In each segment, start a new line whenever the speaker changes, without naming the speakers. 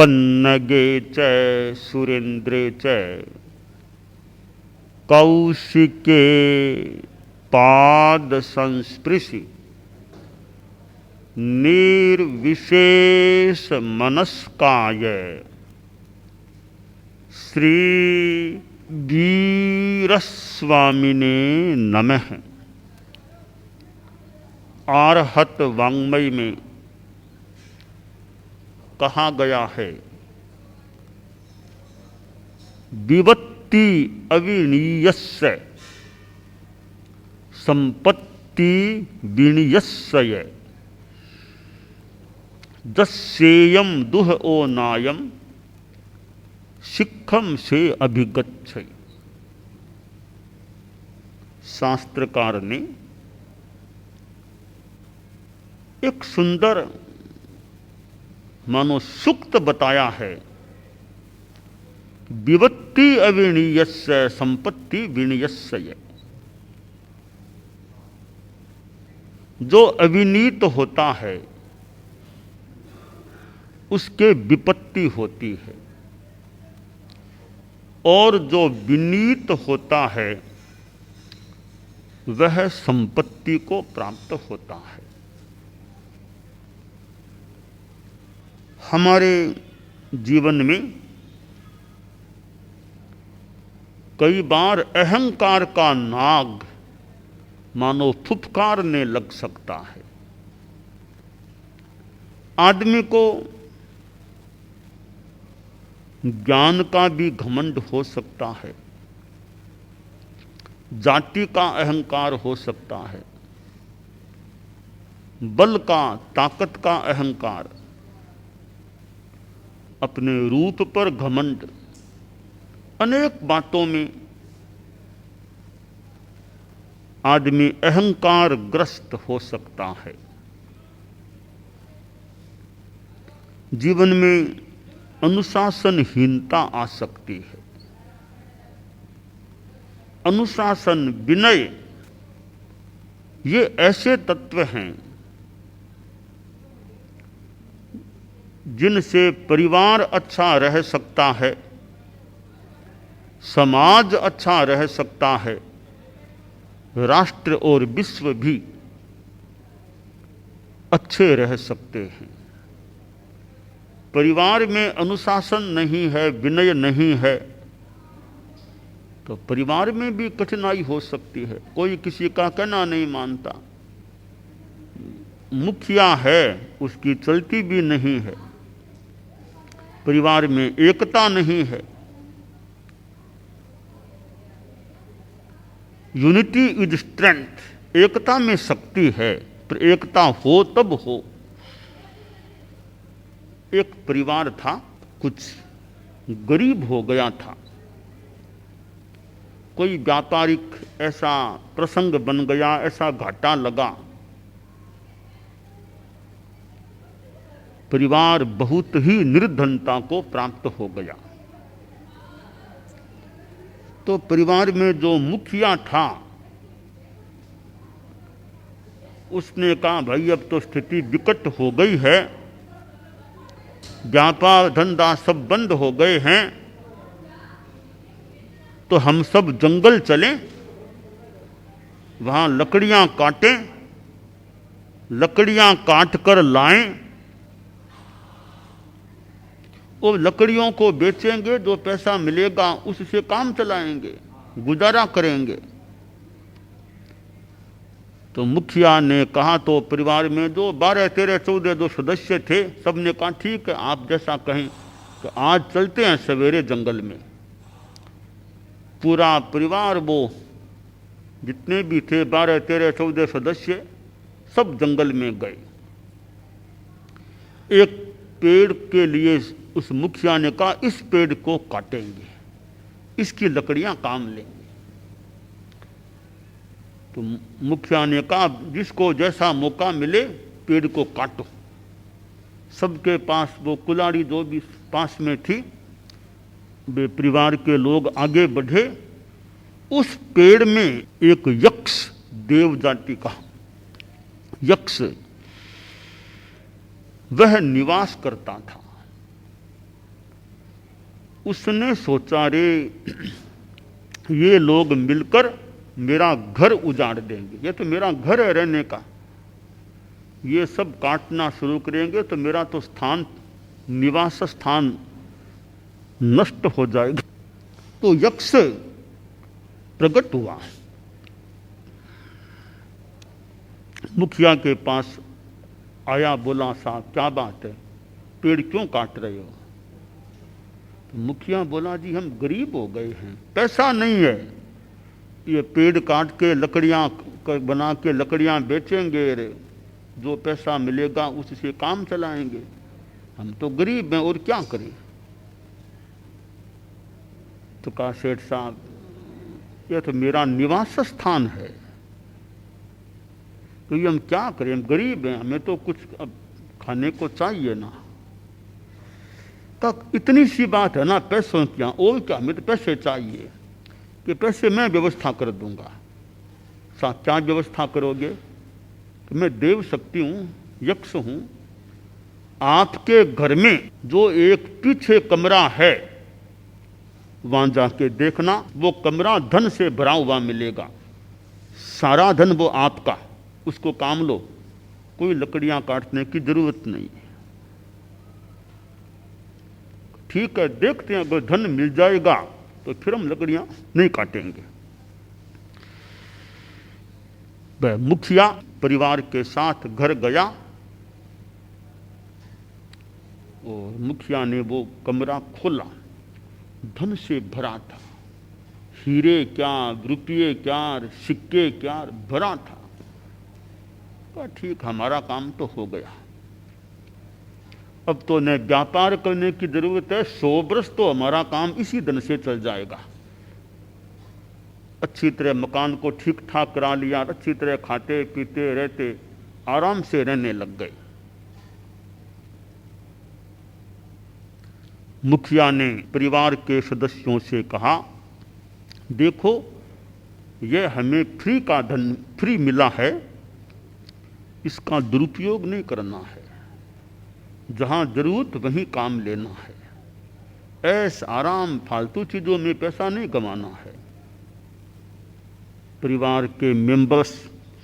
पन्नगे च सुरेन्द्रे च कौशिके पाद संस्पृशि निर्विशेष मनस्काय श्री वीरस्वामिने नमः। आर्हत वाङ्मय में कहा गया है, विवत्ति अविनीयस्य संपत्ति विनीयस्य दस्येयम दुह ओ नायम शिखम से अभिगच्छै। शास्त्रकार ने एक सुंदर मानो सूक्त बताया है, विवत्ति अविनीयस्य संपत्ति विनीयस्य। जो अविनीत होता है उसके विपत्ति होती है, और जो विनीत होता है वह संपत्ति को प्राप्त होता है। हमारे जीवन में कई बार अहंकार का नाग मानो फुफकारने लग सकता है। आदमी को ज्ञान का भी घमंड हो सकता है, जाति का अहंकार हो सकता है, बल का, ताकत का अहंकार, अपने रूप पर घमंड, अनेक बातों में आदमी अहंकार ग्रस्त हो सकता है। जीवन में अनुशासनहीनता आ सकती है। अनुशासन, विनय, ये ऐसे तत्व हैं जिनसे परिवार अच्छा रह सकता है, समाज अच्छा रह सकता है, राष्ट्र और विश्व भी अच्छे रह सकते हैं। परिवार में अनुशासन नहीं है, विनय नहीं है, तो परिवार में भी कठिनाई हो सकती है। कोई किसी का कहना नहीं मानता, मुखिया है उसकी चलती भी नहीं है, परिवार में एकता नहीं है। यूनिटी इज स्ट्रेंथ, एकता में शक्ति है, पर एकता हो तब हो। एक परिवार था, कुछ गरीब हो गया था, कोई व्यापारिक ऐसा प्रसंग बन गया, ऐसा घाटा लगा, परिवार बहुत ही निर्धनता को प्राप्त हो गया। तो परिवार में जो मुखिया था उसने कहा, भाई अब तो स्थिति विकट हो गई है, व्यापार धंधा सब बंद हो गए हैं, तो हम सब जंगल चलें, वहां लकड़ियां काटें, लकड़ियां काट कर लाएं, वो लकड़ियों को बेचेंगे, जो पैसा मिलेगा उससे काम चलाएंगे, गुजारा करेंगे। तो मुखिया ने कहा, तो परिवार में जो 12, 13, 14 जो सदस्य थे, सब ने कहा ठीक है, आप जैसा कहें, तो आज चलते हैं सवेरे जंगल में। पूरा परिवार, वो जितने भी थे 12, 13, 14 सदस्य, सब जंगल में गए। एक पेड़ के लिए उस मुखिया ने कहा, इस पेड़ को काटेंगे, इसकी लकड़ियां काम लेंगे। तो मुखिया ने कहा, जिसको जैसा मौका मिले पेड़ को काटो। सबके पास वो कुल्हाड़ी जो भी पास में थी, वे परिवार के लोग आगे बढ़े। उस पेड़ में एक यक्ष, देव जाति का यक्ष, वह निवास करता था। उसने सोचा रे ये लोग मिलकर मेरा घर उजाड़ देंगे, ये तो मेरा घर है रहने का, ये सब काटना शुरू करेंगे तो मेरा तो स्थान, निवास स्थान नष्ट हो जाएगा। तो यक्ष प्रकट हुआ, मुखिया के पास आया, बोला साहब क्या बात है, पेड़ क्यों काट रहे हो? तो मुखिया बोला जी हम गरीब हो गए हैं, पैसा नहीं है, ये पेड़ काट के लकड़ियाँ बना के लकड़ियाँ बेचेंगे, जो पैसा मिलेगा उससे काम चलाएंगे, हम तो गरीब हैं और क्या करें। तो कहा सेठ साहब ये तो मेरा निवास स्थान है, तो ये हम क्या करें, हम गरीब हैं, हमें तो कुछ अब खाने को चाहिए ना। तक इतनी सी बात है ना, पैसों क्या और क्या, हमें तो पैसे चाहिए, कि पैसे मैं व्यवस्था कर दूंगा। साहब क्या व्यवस्था करोगे? कि मैं देव शक्ति हूँ, यक्ष हूँ, आपके घर में जो एक पीछे कमरा है वहां जाके देखना, वो कमरा धन से भरा हुआ मिलेगा, सारा धन वो आपका, उसको काम लो, कोई लकड़ियां काटने की जरूरत नहीं। ठीक है देखते हैं, अगर धन मिल जाएगा तो फिर हम लकड़ियां नहीं काटेंगे। वह मुखिया परिवार के साथ घर गया और मुखिया ने वो कमरा खोला, धन से भरा था, हीरे क्या, रुपये क्या, सिक्के क्या भरा था। कहा ठीक हमारा काम तो हो गया, अब तो न व्यापार करने की जरूरत है, 100 वर्ष तो हमारा काम इसी धन से चल जाएगा। अच्छी तरह मकान को ठीक ठाक करा लिया, अच्छी तरह खाते पीते रहते आराम से रहने लग गए। मुखिया ने परिवार के सदस्यों से कहा देखो यह हमें फ्री का धन फ्री मिला है, इसका दुरुपयोग नहीं करना है, जहां जरूरत वहीं काम लेना है, ऐस आराम फालतू चीजों में पैसा नहीं गंवाना है। परिवार के मेंबर्स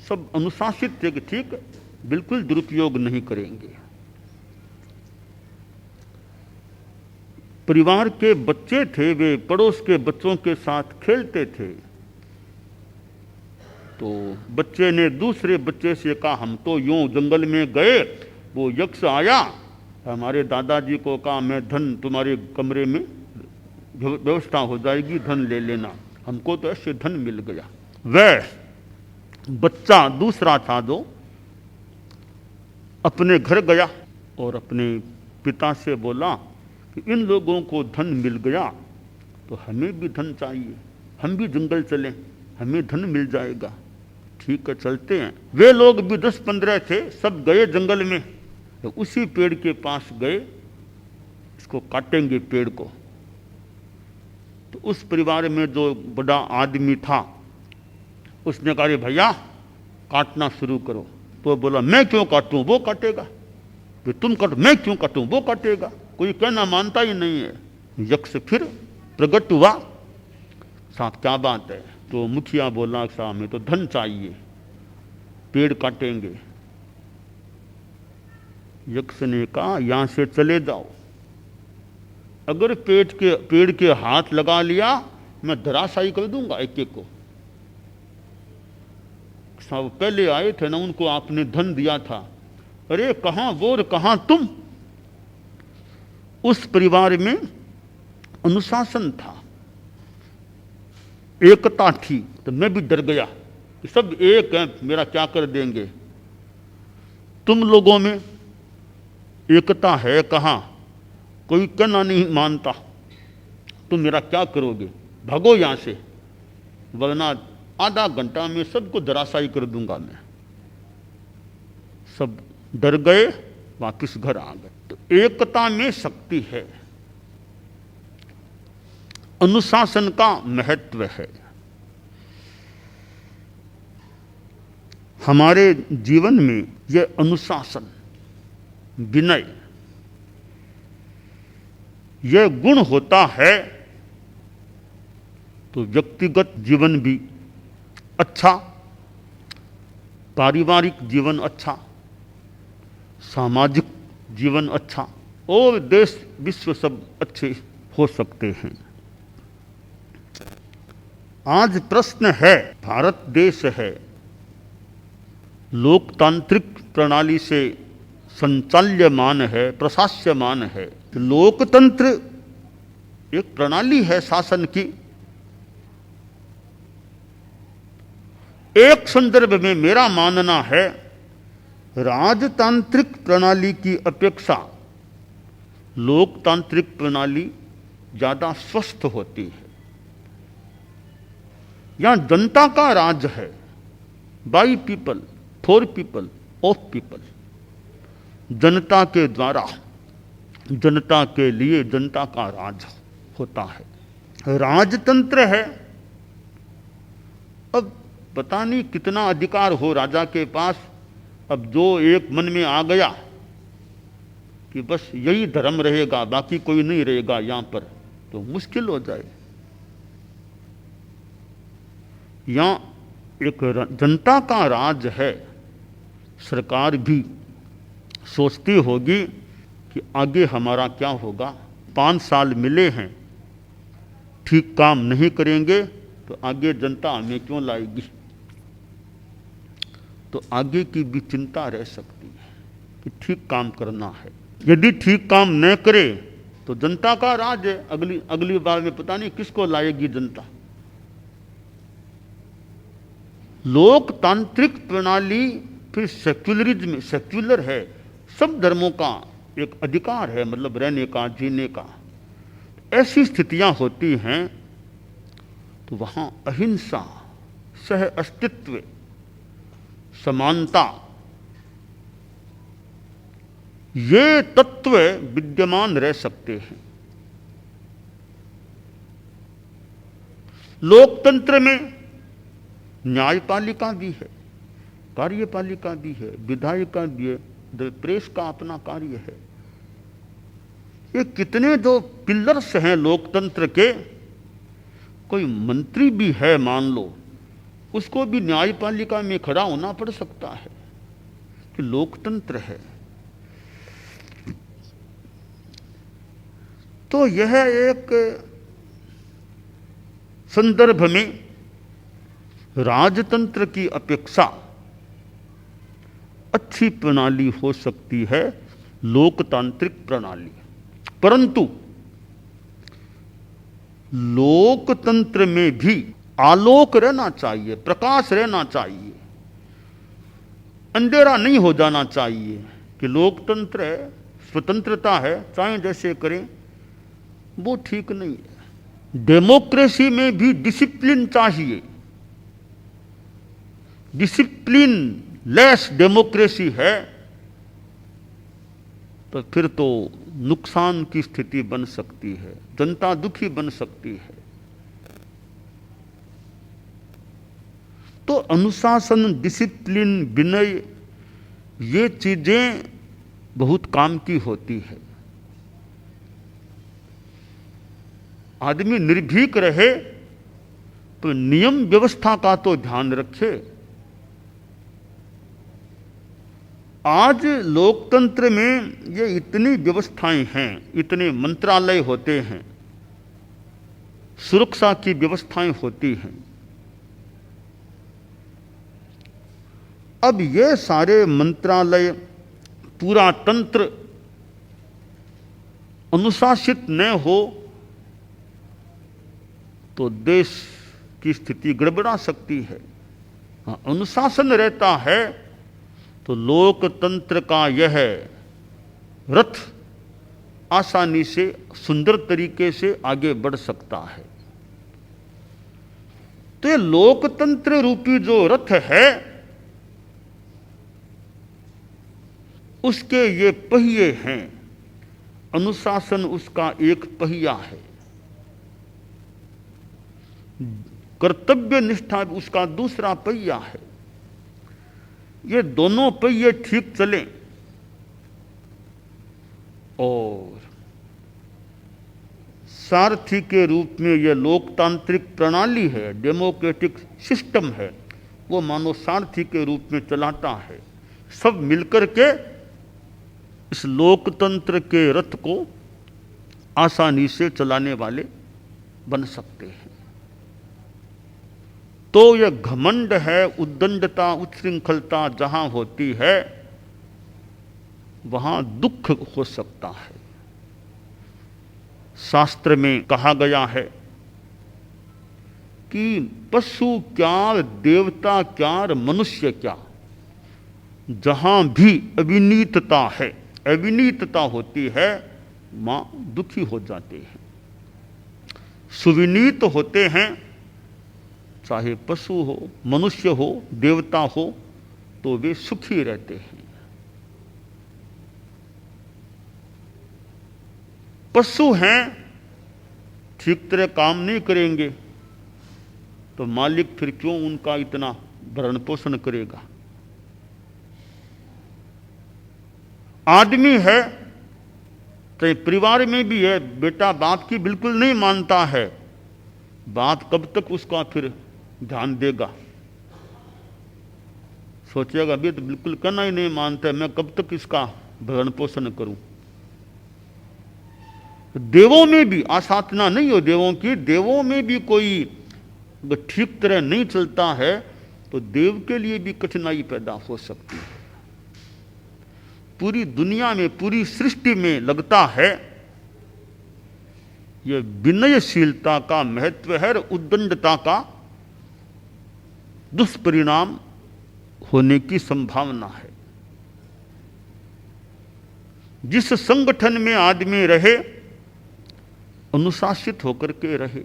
सब अनुशासित थे कि ठीक बिल्कुल दुरुपयोग नहीं करेंगे। परिवार के बच्चे थे, वे पड़ोस के बच्चों के साथ खेलते थे, तो बच्चे ने दूसरे बच्चे से कहा हम तो यूं जंगल में गए, वो यक्ष आया, हमारे दादाजी को कहा मैं धन तुम्हारे कमरे में व्यवस्था हो जाएगी, धन ले लेना, हमको तो ऐसे धन मिल गया। वह बच्चा दूसरा था जो अपने घर गया और अपने पिता से बोला कि इन लोगों को धन मिल गया तो हमें भी धन चाहिए, हम भी जंगल चलें, हमें धन मिल जाएगा। ठीक है चलते हैं। वे लोग भी 10-15 थे, सब गए जंगल में, तो उसी पेड़ के पास गए, इसको काटेंगे पेड़ को। तो उस परिवार में जो बड़ा आदमी था उसने कहा रे भैया काटना शुरू करो। तो बोला मैं क्यों काटूं, वो काटेगा, फिर तुम काटो, मैं क्यों काटूं, वो काटेगा, कोई कहना मानता ही नहीं है। यक्ष फिर प्रकट हुआ, साहब क्या बात है? तो मुखिया बोला साहब हमें तो धन चाहिए, पेड़ काटेंगे। यक्ष ने कहा यहां से चले जाओ, अगर पेड़ के हाथ लगा लिया मैं धराशायी कर दूंगा एक एक को। साहब पहले आए थे ना, उनको आपने धन दिया था, अरे कहां वो और कहां तुम। उस परिवार में अनुशासन था, एकता थी, तो मैं भी डर गया कि सब एक हैं, मेरा क्या कर देंगे। तुम लोगों में एकता है कहां, कोई कहना नहीं मानता, तुम मेरा क्या करोगे, भागो यहां से, वरना आधा घंटा में सबको धराशायी कर दूंगा मैं। सब डर गए, वापिस घर आ गए। तो एकता में शक्ति है, अनुशासन का महत्व है। हमारे जीवन में यह अनुशासन, विनय, यह गुण होता है तो व्यक्तिगत जीवन भी अच्छा, पारिवारिक जीवन अच्छा, सामाजिक जीवन अच्छा और देश विश्व सब अच्छे हो सकते हैं। आज प्रश्न है, भारत देश है, लोकतांत्रिक प्रणाली से संचाल्यमान है, प्रशास्यमान है। तो लोकतंत्र एक प्रणाली है शासन की। एक संदर्भ में मेरा मानना है राजतांत्रिक प्रणाली की अपेक्षा लोकतांत्रिक प्रणाली ज्यादा स्वस्थ होती है। यहां जनता का राज है, by people, for people, of people, जनता के द्वारा, जनता के लिए जनता का राज होता है। राजतंत्र है, अब पता नहीं कितना अधिकार हो राजा के पास। अब जो एक मन में आ गया कि बस यही धर्म रहेगा, बाकी कोई नहीं रहेगा यहां पर, तो मुश्किल हो जाए। यहां एक जनता का राज है। सरकार भी सोचती होगी कि आगे हमारा क्या होगा। 5 साल मिले हैं, ठीक काम नहीं करेंगे तो आगे जनता हमें क्यों लाएगी। तो आगे की भी चिंता रह सकती है कि ठीक काम करना है। यदि ठीक काम न करे तो जनता का राज है, अगली बार में पता नहीं किसको लाएगी जनता। लोकतांत्रिक प्रणाली फिर सेक्युलरिज्म, सेक्युलर है, सब धर्मों का एक अधिकार है, मतलब रहने का, जीने का। ऐसी स्थितियां होती हैं तो वहां अहिंसा, सह अस्तित्व, समानता, ये तत्व विद्यमान रह सकते हैं। लोकतंत्र में न्यायपालिका भी है, कार्यपालिका भी है, विधायिका भी है, प्रेस का अपना कार्य है। ये कितने जो पिलर्स हैं लोकतंत्र के। कोई मंत्री भी है मान लो, उसको भी न्यायपालिका में खड़ा होना पड़ सकता है कि लोकतंत्र है। तो यह एक संदर्भ में राजतंत्र की अपेक्षा अच्छी प्रणाली हो सकती है लोकतांत्रिक प्रणाली। परंतु लोकतंत्र में भी आलोक रहना चाहिए, प्रकाश रहना चाहिए, अंधेरा नहीं हो जाना चाहिए कि लोकतंत्र है, स्वतंत्रता है, चाहे जैसे करें, वो ठीक नहीं है। डेमोक्रेसी में भी डिसिप्लिन चाहिए। डिसिप्लिन लेस डेमोक्रेसी है तो फिर तो नुकसान की स्थिति बन सकती है, जनता दुखी बन सकती है। तो अनुशासन, डिसिप्लिन, विनय, ये चीजें बहुत काम की होती है। आदमी निर्भीक रहे तो नियम व्यवस्था का तो ध्यान रखे। आज लोकतंत्र में ये इतनी व्यवस्थाएं हैं, इतने मंत्रालय होते हैं, सुरक्षा की व्यवस्थाएं होती हैं। अब ये सारे मंत्रालय, पूरा तंत्र अनुशासित न हो तो देश की स्थिति गड़बड़ा सकती है। अनुशासन रहता है तो लोकतंत्र का यह रथ आसानी से, सुंदर तरीके से आगे बढ़ सकता है। तो ये लोकतंत्र रूपी जो रथ है, उसके ये पहिए हैं। अनुशासन उसका एक पहिया है, कर्तव्य निष्ठा उसका दूसरा पहिया है। ये दोनों पहिए ठीक चलें और सारथी के रूप में यह लोकतांत्रिक प्रणाली है, डेमोक्रेटिक सिस्टम है, वो मानो सारथी के रूप में चलाता है। सब मिलकर के इस लोकतंत्र के रथ को आसानी से चलाने वाले बन सकते हैं। तो यह घमंड है, उद्दंडता, उच्छृंखलता जहां होती है वहां दुख हो सकता है। शास्त्र में कहा गया है कि पशु क्या, देवता क्या, मनुष्य क्या, जहां भी अविनीतता है, अविनीतता होती है, मां दुखी हो जाते हैं। सुविनीत होते हैं, चाहे पशु हो, मनुष्य हो, देवता हो, तो वे सुखी रहते हैं। पशु हैं, ठीक तरह काम नहीं करेंगे तो मालिक फिर क्यों उनका इतना भरण पोषण करेगा। आदमी है, तो परिवार में भी है, बेटा बाप की बिल्कुल नहीं मानता है, बाप कब तक उसका फिर ध्यान देगा। सोचेगा अभी तो बिल्कुल करना ही नहीं मानता है, मैं कब तक इसका भरण पोषण करूं। देवों में भी आसाधना नहीं हो, देवों की, देवों में भी कोई ठीक तरह नहीं चलता है तो देव के लिए भी कठिनाई पैदा हो सकती है। पूरी दुनिया में, पूरी सृष्टि में लगता है यह विनयशीलता का महत्व है और उद्दंडता का दुष्परिणाम होने की संभावना है। जिस संगठन में आदमी रहे, अनुशासित होकर के रहे,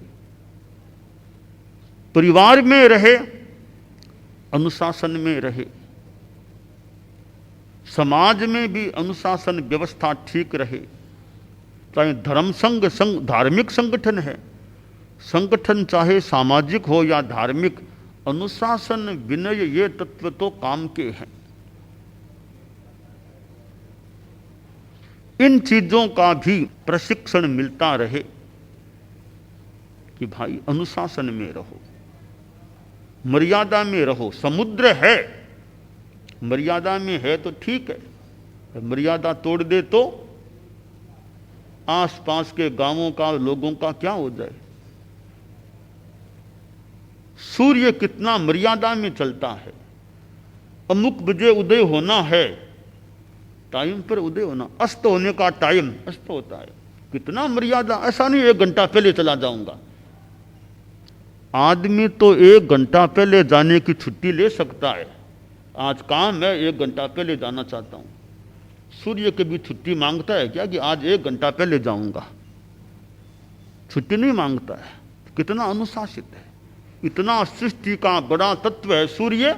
परिवार में रहे, अनुशासन में रहे, समाज में भी अनुशासन व्यवस्था ठीक रहे, चाहे धर्म संघ धार्मिक संगठन है, संगठन चाहे सामाजिक हो या धार्मिक, अनुशासन, विनय, ये तत्व तो काम के हैं। इन चीजों का भी प्रशिक्षण मिलता रहे कि भाई अनुशासन में रहो, मर्यादा में रहो। समुद्र है, मर्यादा में है तो ठीक है, मर्यादा तोड़ दे तो आसपास के गांवों का, लोगों का क्या हो जाए। सूर्य कितना मर्यादा में चलता है, अमुक बजे उदय होना है, टाइम पर उदय होना, अस्त होने का टाइम अस्त होता है, कितना मर्यादा। ऐसा नहीं 1 घंटा पहले चला जाऊंगा। आदमी तो 1 घंटा पहले जाने की छुट्टी ले सकता है, आज काम है 1 घंटा पहले जाना चाहता हूं। सूर्य कभी छुट्टी मांगता है क्या कि आज 1 घंटा पहले जाऊंगा? छुट्टी नहीं मांगता है। कितना अनुशासित है, इतना सृष्टि का बड़ा तत्व है सूर्य,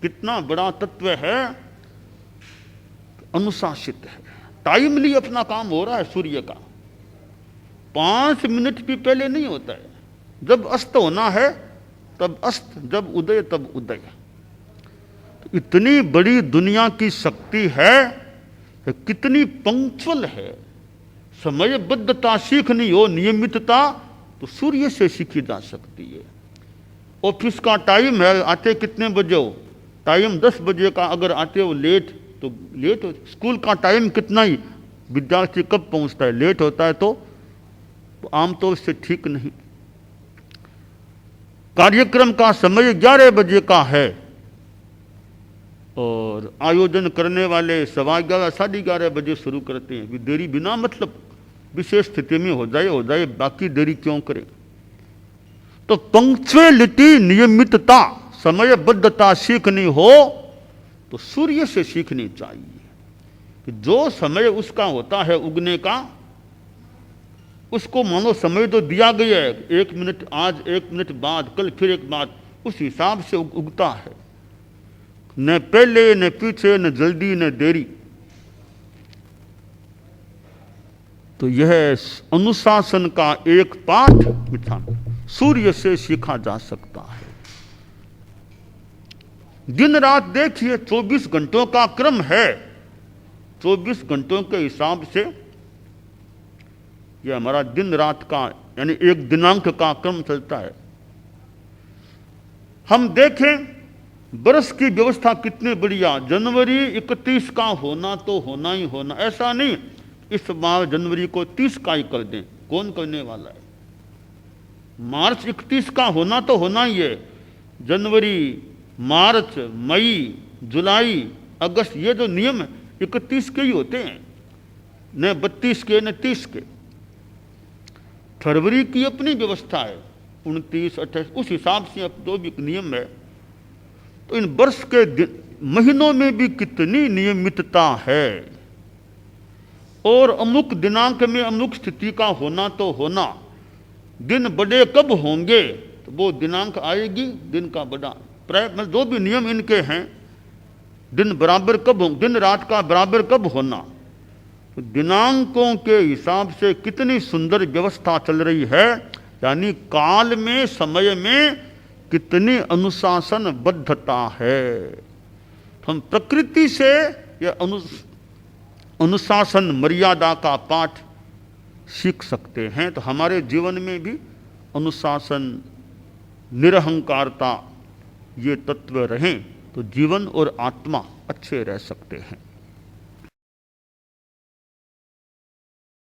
कितना बड़ा तत्व है, अनुशासित है। टाइमली अपना काम हो रहा है सूर्य का, 5 मिनट भी पहले नहीं होता है। जब अस्त होना है तब अस्त, जब उदय तब उदय। तो इतनी बड़ी दुनिया की शक्ति है, कितनी पंक्चुअल है। समयबद्धता सीखनी हो, नियमितता, तो सूर्य से सीखी जा सकती है। ऑफिस का टाइम है, आते कितने बजे हो, टाइम 10 बजे का, अगर आते हो लेट तो लेट हो। स्कूल का टाइम कितना ही, विद्यार्थी कब पहुंचता है, लेट होता है तो आमतौर से ठीक नहीं। कार्यक्रम का समय 11 बजे का है और आयोजन करने वाले 11:15, 11:30 बजे शुरू करते हैं। देरी बिना मतलब, विशेष स्थिति में हो जाए, बाकी देरी क्यों करें। तो पंक्चुअलिटी, नियमितता, समयबद्धता सीखनी हो तो सूर्य से सीखनी चाहिए कि जो समय उसका होता है उगने का, उसको मानो समय तो दिया गया है, 1 मिनट आज, 1 मिनट बाद, कल फिर एक बाद, उस हिसाब से उगता है। न पहले न पीछे, न जल्दी न देरी। तो यह अनुशासन का एक पाठ मिठान सूर्य से सीखा जा सकता है। दिन रात देखिए, 24 घंटों का क्रम है। 24 घंटों के हिसाब से ये हमारा दिन रात का यानी एक दिनांक का क्रम चलता है। हम देखें बरस की व्यवस्था कितनी बढ़िया, जनवरी 31 का होना तो होना ही होना, ऐसा नहीं इस बार जनवरी को 30 का ही कर दें, कौन करने वाला है। मार्च 31 का होना तो होना ही है। जनवरी, मार्च, मई, जुलाई, अगस्त, ये जो नियम है 31 के ही होते हैं, न 32 के न 30 के। फरवरी की अपनी व्यवस्था है 29, 28, उस हिसाब से अब तो भी एक नियम है। तो इन वर्ष के महीनों में भी कितनी नियमितता है, और अमुक दिनांक में अमुक स्थिति का होना तो होना। दिन बड़े कब होंगे तो वो दिनांक आएगी दिन का बड़ा, मतलब जो भी नियम इनके हैं, दिन बराबर कब हो, दिन रात का बराबर कब होना, तो दिनांकों के हिसाब से कितनी सुंदर व्यवस्था चल रही है। यानी काल में, समय में कितनी अनुशासनबद्धता है। हम प्रकृति से यह अनुशासन मर्यादा का पाठ सीख सकते हैं। तो हमारे जीवन में भी अनुशासन, निरहंकारता, ये तत्व रहें तो जीवन और आत्मा अच्छे रह सकते हैं।